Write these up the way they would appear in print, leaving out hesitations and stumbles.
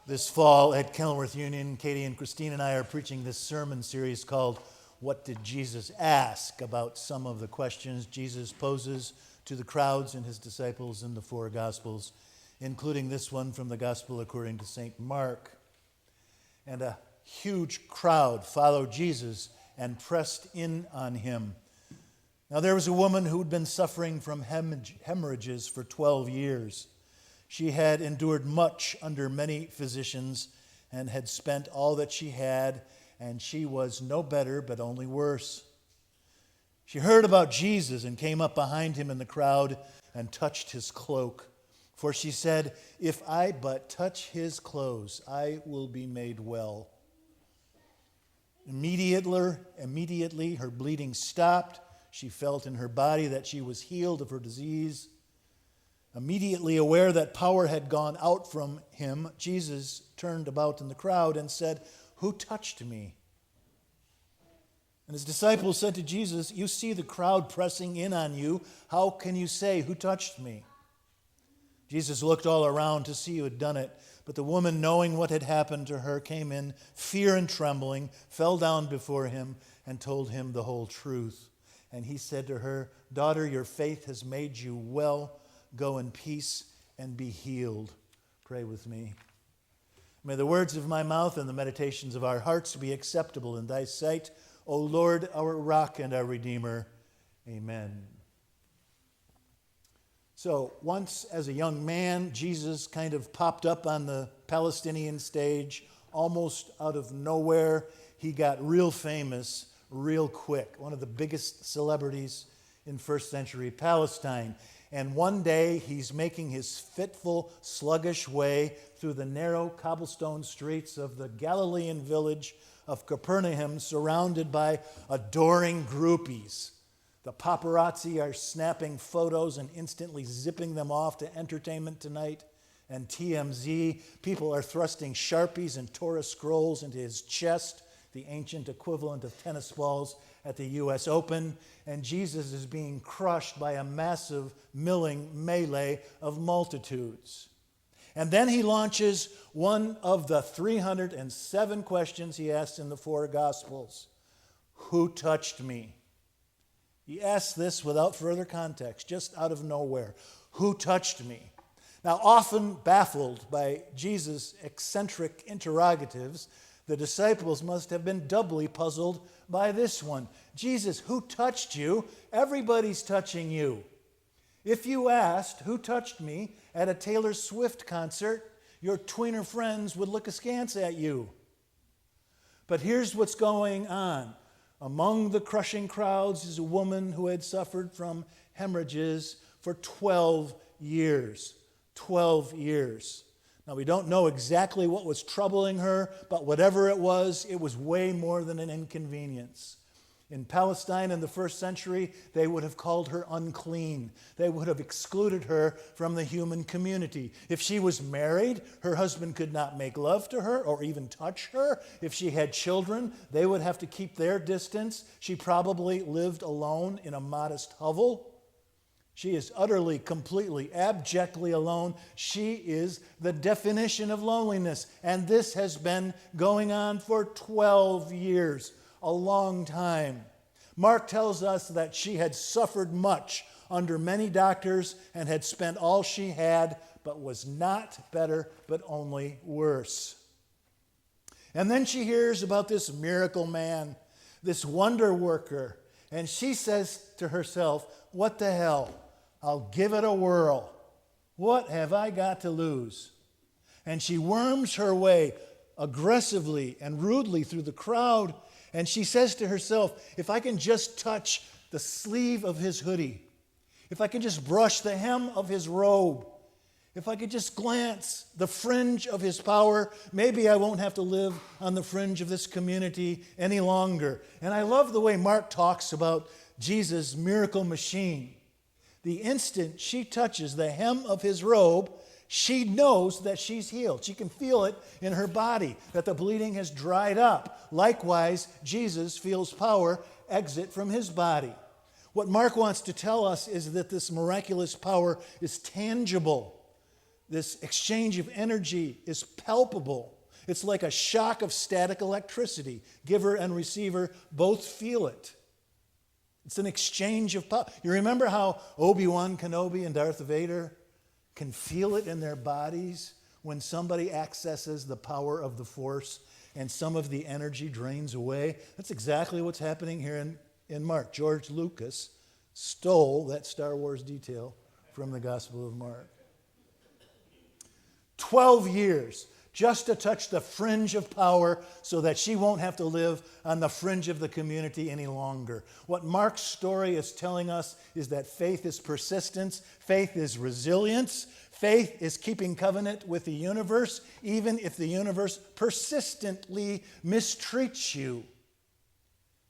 This fall at Kenilworth Union, Katie and Christine and I are preaching this sermon series called What Did Jesus Ask? About some of the questions Jesus poses to the crowds and his disciples in the four Gospels, including this one from the Gospel according to St. Mark. And a huge crowd followed Jesus and pressed in on him. Now there was a woman who had been suffering from hemorrhages for 12 years. She had endured much under many physicians and had spent all that she had, and she was no better, but only worse. She heard about Jesus and came up behind him in the crowd and touched his cloak. For she said, "If I but touch his clothes, I will be made well." Immediately, her bleeding stopped. She felt in her body that she was healed of her disease. Immediately aware that power had gone out from him, Jesus turned about in the crowd and said, "Who touched me?" And his disciples said to Jesus, "You see the crowd pressing in on you. How can you say, 'Who touched me?'" Jesus looked all around to see who had done it. But the woman, knowing what had happened to her, came in, fear and trembling, fell down before him, and told him the whole truth. And he said to her, "Daughter, your faith has made you well. Go in peace and be healed." Pray with me. May the words of my mouth and the meditations of our hearts be acceptable in thy sight, O Lord, our rock and our Redeemer. Amen. So once as a young man, Jesus kind of popped up on the Palestinian stage almost out of nowhere. He got real famous real quick, one of the biggest celebrities in first century Palestine. And one day he's making his fitful, sluggish way through the narrow cobblestone streets of the Galilean village of Capernaum, surrounded by adoring groupies. The paparazzi are snapping photos and instantly zipping them off to Entertainment Tonight and TMZ. People are thrusting Sharpies and Torah scrolls into his chest, the ancient equivalent of tennis balls at the U.S. Open, and Jesus is being crushed by a massive milling melee of multitudes. And then he launches one of the 307 questions he asked in the four Gospels. Who touched me? He asks this without further context, just out of nowhere. Who touched me? Now, often baffled by Jesus' eccentric interrogatives, the disciples must have been doubly puzzled by this one. Jesus, who touched you? Everybody's touching you. If you asked, who touched me, at a Taylor Swift concert, your tweener friends would look askance at you. But here's what's going on. Among the crushing crowds is a woman who had suffered from hemorrhages for 12 years. 12 years. Now, we don't know exactly what was troubling her, but whatever it was way more than an inconvenience. In Palestine in the first century, they would have called her unclean. They would have excluded her from the human community. If she was married, her husband could not make love to her or even touch her. If she had children, they would have to keep their distance. She probably lived alone in a modest hovel. She is utterly, completely, abjectly alone. She is the definition of loneliness. And this has been going on for 12 years, a long time. Mark tells us that she had suffered much under many doctors and had spent all she had, but was not better, but only worse. And then she hears about this miracle man, this wonder worker, and she says to herself, "What the hell? I'll give it a whirl. What have I got to lose?" And she worms her way aggressively and rudely through the crowd, and she says to herself, if I can just touch the sleeve of his hoodie, if I can just brush the hem of his robe, if I could just glance the fringe of his power, maybe I won't have to live on the fringe of this community any longer. And I love the way Mark talks about Jesus' miracle machine. The instant she touches the hem of his robe, she knows that she's healed. She can feel it in her body, that the bleeding has dried up. Likewise, Jesus feels power exit from his body. What Mark wants to tell us is that this miraculous power is tangible. This exchange of energy is palpable. It's like a shock of static electricity. Giver and receiver both feel it. It's an exchange of power. You remember how Obi-Wan Kenobi and Darth Vader can feel it in their bodies when somebody accesses the power of the Force and some of the energy drains away? That's exactly what's happening here in Mark. George Lucas stole that Star Wars detail from the Gospel of Mark. 12 years just to touch the fringe of power so that she won't have to live on the fringe of the community any longer. What Mark's story is telling us is that faith is persistence, faith is resilience, faith is keeping covenant with the universe, even if the universe persistently mistreats you.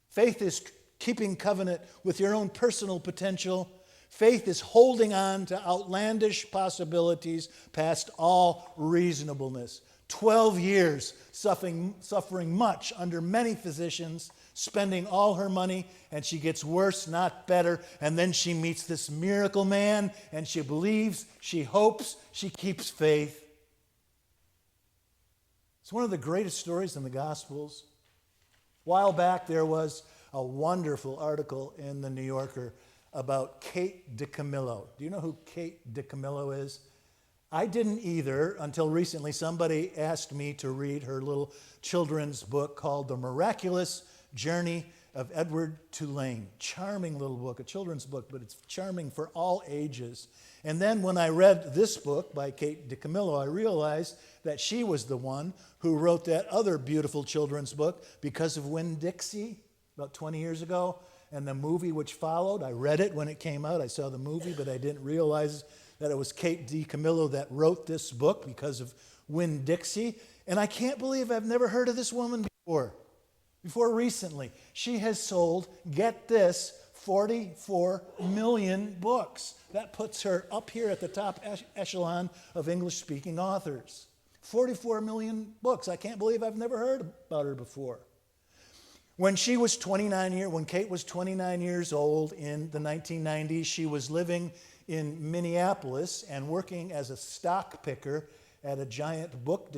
Faith is keeping covenant with your own personal potential. Faith is holding on to outlandish possibilities past all reasonableness. 12 years suffering much under many physicians, spending all her money, and she gets worse, not better. And then she meets this miracle man, and she believes, she hopes, she keeps faith. It's one of the greatest stories in the Gospels. A while back, there was a wonderful article in the New Yorker about Kate DiCamillo. Do you know who Kate DiCamillo is? I didn't either until recently. Somebody asked me to read her little children's book called The Miraculous Journey of Edward Tulane. Charming little book, a children's book, but it's charming for all ages. And then when I read this book by Kate DiCamillo, I realized that she was the one who wrote that other beautiful children's book, Because of Winn-Dixie, about 20 years ago. And the movie which followed, I read it when it came out. I saw the movie, but I didn't realize that it was Kate DiCamillo that wrote this book, Because of Winn-Dixie. And I can't believe I've never heard of this woman before recently. She has sold, get this, 44 million books. That puts her up here at the top echelon of English-speaking authors. 44 million books. I can't believe I've never heard about her before. When Kate was 29 years old in the 1990s, she was living in Minneapolis and working as a stock picker at a giant book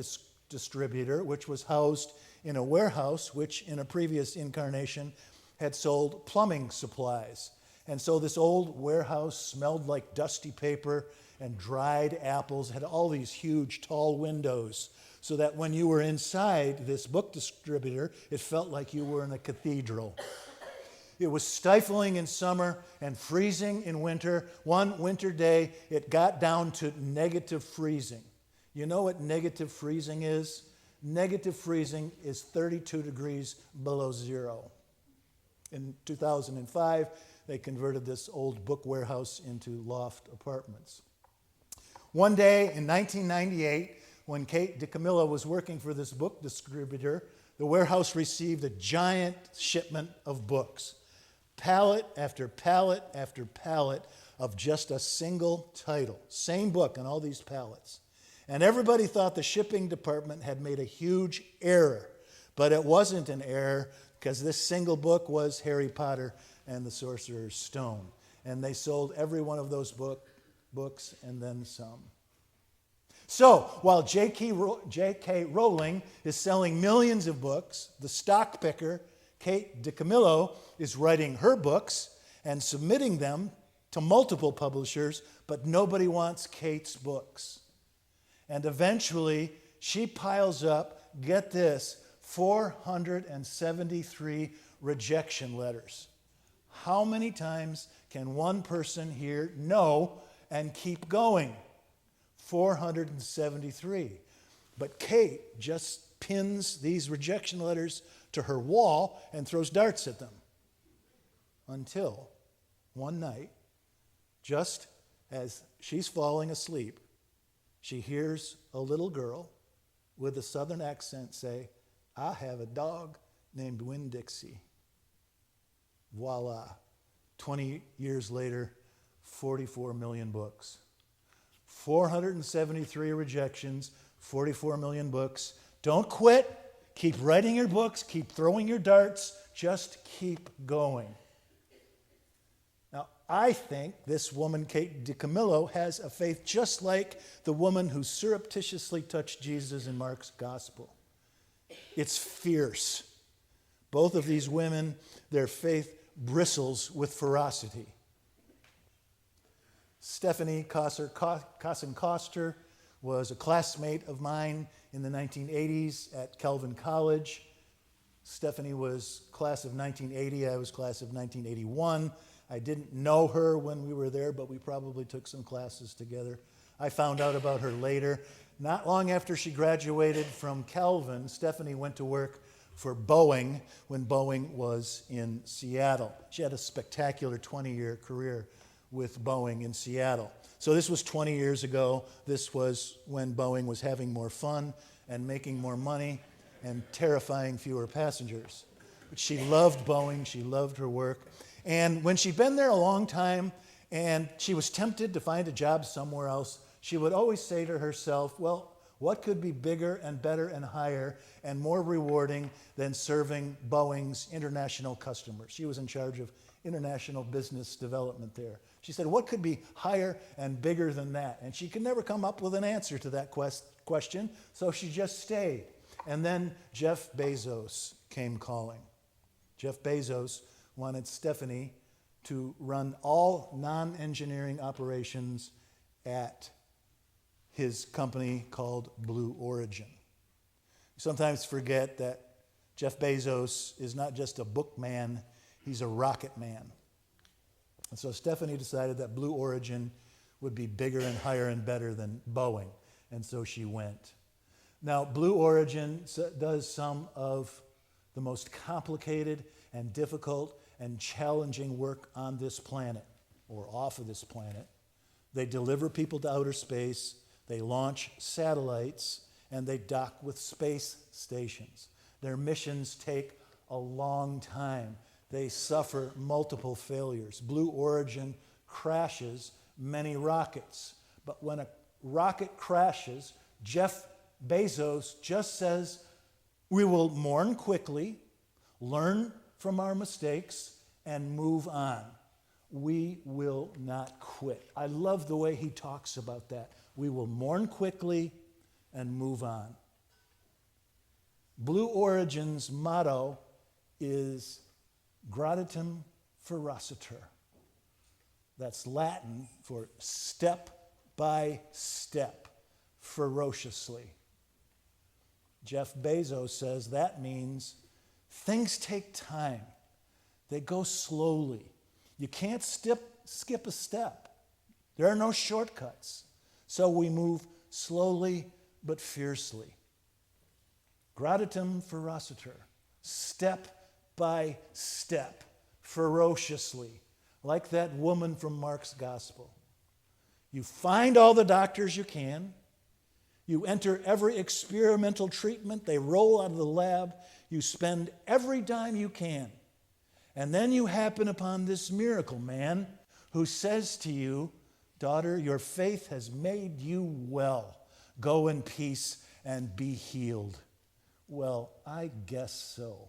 distributor, which was housed in a warehouse, which in a previous incarnation had sold plumbing supplies. And so this old warehouse smelled like dusty paper and dried apples, had all these huge tall windows, so that when you were inside this book distributor, it felt like you were in a cathedral. It was stifling in summer and freezing in winter. One winter day, it got down to negative freezing. You know what negative freezing is? Negative freezing is 32 degrees below zero. In 2005, they converted this old book warehouse into loft apartments. One day in 1998, when Kate DiCamillo was working for this book distributor, the warehouse received a giant shipment of books. Pallet after pallet after pallet of just a single title. Same book on all these pallets. And everybody thought the shipping department had made a huge error. But it wasn't an error, because this single book was Harry Potter and the Sorcerer's Stone. And they sold every one of those books and then some. So, while J.K. Rowling is selling millions of books, the stock picker, Kate DiCamillo, is writing her books and submitting them to multiple publishers, but nobody wants Kate's books. And eventually, she piles up, get this, 473 rejection letters. How many times can one person hear no and keep going? 473. But Kate just pins these rejection letters to her wall and throws darts at them. Until one night, just as she's falling asleep, she hears a little girl with a southern accent say, "I have a dog named Winn-Dixie." Voila. 20 years later, 44 million books. 473 rejections, 44 million books. Don't quit. Keep writing your books. Keep throwing your darts. Just keep going. Now, I think this woman, Kate DiCamillo, has a faith just like the woman who surreptitiously touched Jesus in Mark's gospel. It's fierce. Both of these women, their faith bristles with ferocity. Stephanie Koster was a classmate of mine in the 1980s at Calvin College. Stephanie was class of 1980. I was class of 1981. I didn't know her when we were there, but we probably took some classes together. I found out about her later. Not long after she graduated from Calvin, Stephanie went to work for Boeing when Boeing was in Seattle. She had a spectacular 20-year career with Boeing in Seattle. So this was 20 years ago. This was when Boeing was having more fun and making more money and terrifying fewer passengers. But she loved Boeing. She loved her work. And when she'd been there a long time and she was tempted to find a job somewhere else, she would always say to herself, well, what could be bigger and better and higher and more rewarding than serving Boeing's international customers? She was in charge of international business development there. She said, what could be higher and bigger than that? And she could never come up with an answer to that question, so she just stayed. And then Jeff Bezos came calling. Jeff Bezos wanted Stephanie to run all non-engineering operations at his company called Blue Origin. We sometimes forget that Jeff Bezos is not just a bookman, he's a rocket man. And so Stephanie decided that Blue Origin would be bigger and higher and better than Boeing, and so she went. Now, Blue Origin does some of the most complicated and difficult and challenging work on this planet, or off of this planet. They deliver people to outer space, they launch satellites, and they dock with space stations. Their missions take a long time. They suffer multiple failures. Blue Origin crashes many rockets. But when a rocket crashes, Jeff Bezos just says, we will mourn quickly, learn from our mistakes, and move on. We will not quit. I love the way he talks about that. We will mourn quickly and move on. Blue Origin's motto is gradatim ferociter. That's Latin for step by step, ferociously. Jeff Bezos says that means things take time. They go slowly. You can't skip a step. There are no shortcuts. So we move slowly but fiercely. Gradatim ferociter, step by step, ferociously, like that woman from Mark's gospel. You find all the doctors you can. You enter every experimental treatment they roll out of the lab. You spend every dime you can. And then you happen upon this miracle man who says to you, daughter, your faith has made you well. Go in peace and be healed. Well, I guess so.